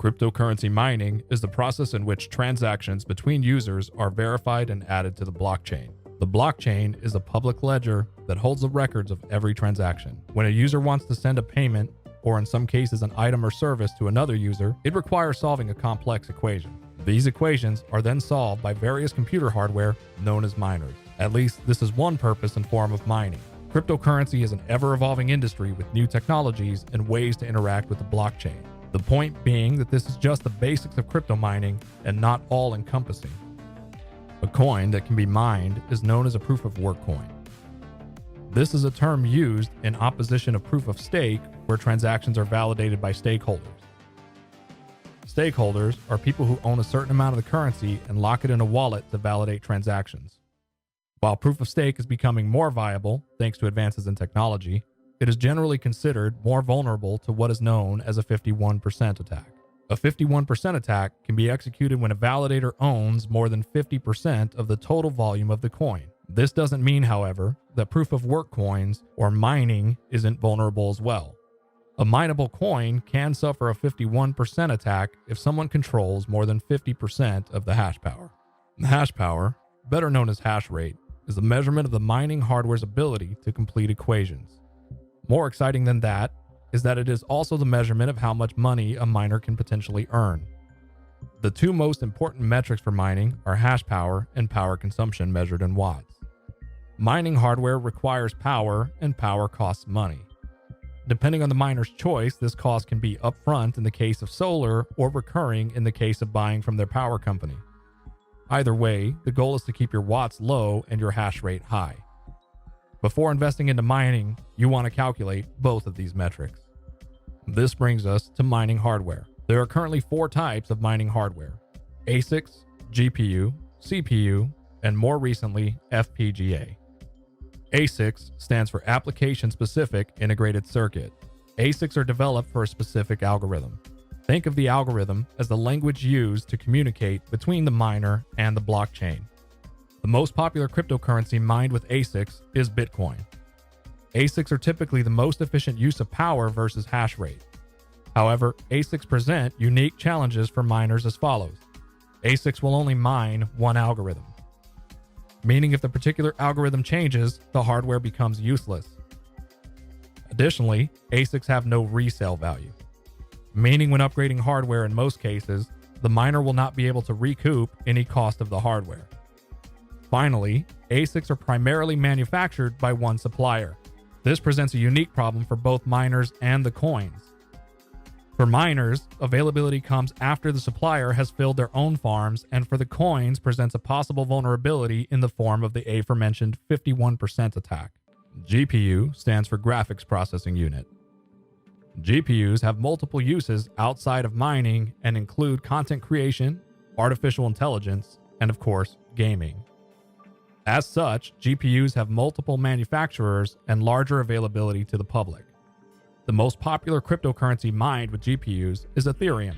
Cryptocurrency mining is the process in which transactions between users are verified and added to the blockchain. The blockchain is a public ledger that holds the records of every transaction. When a user wants to send a payment, or in some cases an item or service to another user, it requires solving a complex equation. These equations are then solved by various computer hardware known as miners. At least this is one purpose and form of mining. Cryptocurrency is an ever-evolving industry with new technologies and ways to interact with the blockchain. The point being that this is just the basics of crypto mining and not all-encompassing. A coin that can be mined is known as a proof of work coin. This is a term used in opposition of proof of stake, where transactions are validated by stakeholders. Stakeholders are people who own a certain amount of the currency and lock it in a wallet to validate transactions. While proof of stake is becoming more viable thanks to advances in technology, it is generally considered more vulnerable to what is known as a 51% attack. A 51% attack can be executed when a validator owns more than 50% of the total volume of the coin. This doesn't mean, however, that proof of work coins or mining isn't vulnerable as well. A mineable coin can suffer a 51% attack if someone controls more than 50% of the hash power. The hash power, better known as hash rate, is the measurement of the mining hardware's ability to complete equations. More exciting than that is that it is also the measurement of how much money a miner can potentially earn. The two most important metrics for mining are hash power and power consumption measured in watts. Mining hardware requires power, and power costs money. Depending on the miner's choice, this cost can be upfront in the case of solar or recurring in the case of buying from their power company. Either way, the goal is to keep your watts low and your hash rate high. Before investing into mining, you want to calculate both of these metrics. This brings us to mining hardware. There are currently 4 types of mining hardware: ASICs, GPU, CPU, and more recently, FPGA. ASICs stands for Application-Specific Integrated Circuit. ASICs are developed for a specific algorithm. Think of the algorithm as the language used to communicate between the miner and the blockchain. The most popular cryptocurrency mined with ASICs is Bitcoin. ASICs are typically the most efficient use of power versus hash rate. However, ASICs present unique challenges for miners as follows. ASICs will only mine one algorithm, meaning if the particular algorithm changes, the hardware becomes useless. Additionally, ASICs have no resale value, meaning when upgrading hardware in most cases, the miner will not be able to recoup any cost of the hardware. Finally, ASICs are primarily manufactured by one supplier. This presents a unique problem for both miners and the coins. For miners, availability comes after the supplier has filled their own farms, and for the coins presents a possible vulnerability in the form of the aforementioned 51% attack. GPU stands for Graphics Processing Unit. GPUs have multiple uses outside of mining and include content creation, artificial intelligence, and of course, gaming. As such, GPUs have multiple manufacturers and larger availability to the public. The most popular cryptocurrency mined with GPUs is Ethereum.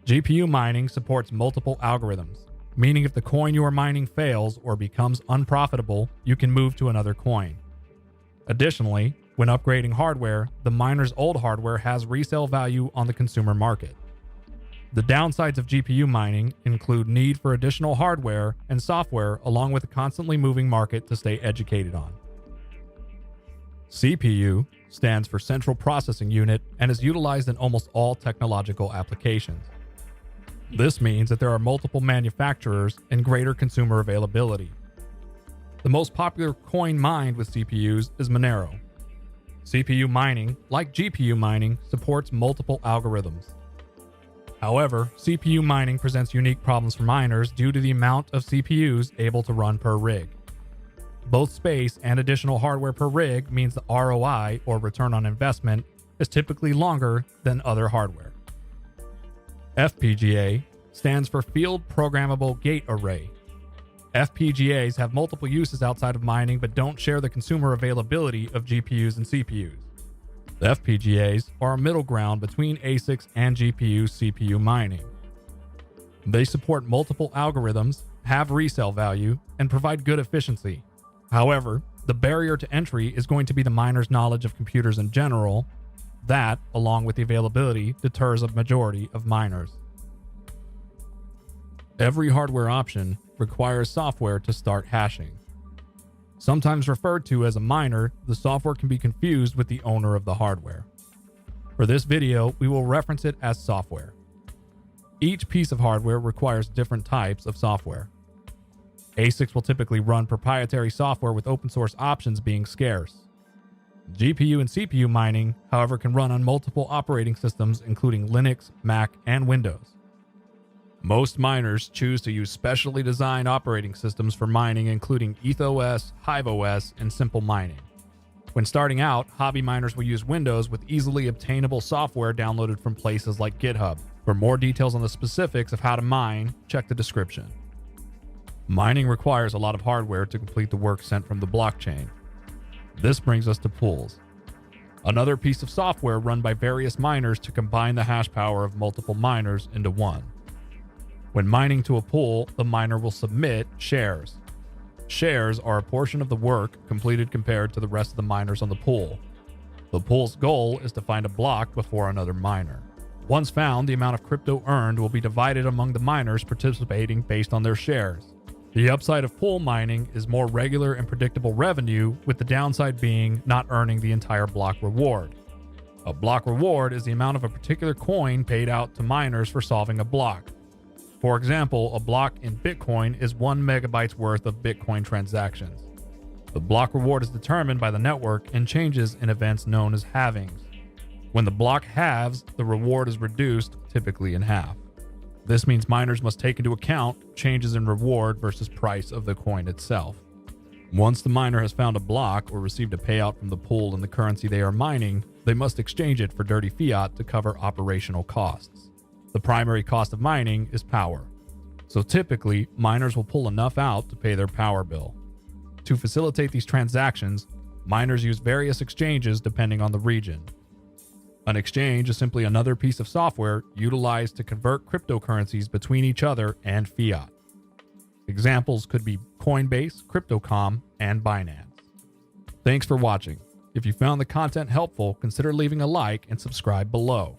GPU mining supports multiple algorithms, meaning if the coin you are mining fails or becomes unprofitable, you can move to another coin. Additionally, when upgrading hardware, the miner's old hardware has resale value on the consumer market. The downsides of GPU mining include need for additional hardware and software along with a constantly moving market to stay educated on. CPU stands for Central Processing Unit and is utilized in almost all technological applications. This means that there are multiple manufacturers and greater consumer availability. The most popular coin mined with CPUs is Monero. CPU mining, like GPU mining, supports multiple algorithms. However, CPU mining presents unique problems for miners due to the amount of CPUs able to run per rig. Both space and additional hardware per rig means the ROI, or return on investment, is typically longer than other hardware. FPGA stands for Field Programmable Gate Array. FPGAs have multiple uses outside of mining but don't share the consumer availability of GPUs and CPUs. The FPGAs are a middle ground between ASICs and GPU-CPU mining. They support multiple algorithms, have resale value, and provide good efficiency. However, the barrier to entry is going to be the miner's knowledge of computers in general, That, along with the availability, deters a majority of miners. Every hardware option requires software to start hashing. Sometimes referred to as a miner, the software can be confused with the owner of the hardware. For this video, we will reference it as software. Each piece of hardware requires different types of software. ASICs will typically run proprietary software with open source options being scarce. GPU and CPU mining, however, can run on multiple operating systems including Linux, Mac, and Windows. Most miners choose to use specially designed operating systems for mining including EthOS, HiveOS, and Simple Mining. When starting out, hobby miners will use Windows with easily obtainable software downloaded from places like GitHub. For more details on the specifics of how to mine, check the description. Mining requires a lot of hardware to complete the work sent from the blockchain. This brings us to pools. Another piece of software run by various miners to combine the hash power of multiple miners into one. When mining to a pool, the miner will submit shares. Shares are a portion of the work completed compared to the rest of the miners on the pool. The pool's goal is to find a block before another miner. Once found, the amount of crypto earned will be divided among the miners participating based on their shares. The upside of pool mining is more regular and predictable revenue, with the downside being not earning the entire block reward. A block reward is the amount of a particular coin paid out to miners for solving a block. For example, a block in Bitcoin is 1 megabyte's worth of Bitcoin transactions. The block reward is determined by the network and changes in events known as halvings. When the block halves, the reward is reduced, typically in half. This means miners must take into account changes in reward versus price of the coin itself. Once the miner has found a block or received a payout from the pool in the currency they are mining, they must exchange it for dirty fiat to cover operational costs. The primary cost of mining is power. So typically, miners will pull enough out to pay their power bill. To facilitate these transactions, miners use various exchanges depending on the region. An exchange is simply another piece of software utilized to convert cryptocurrencies between each other and fiat. Examples could be Coinbase, Crypto.com, and Binance. Thanks for watching. If you found the content helpful, consider leaving a like and subscribe below.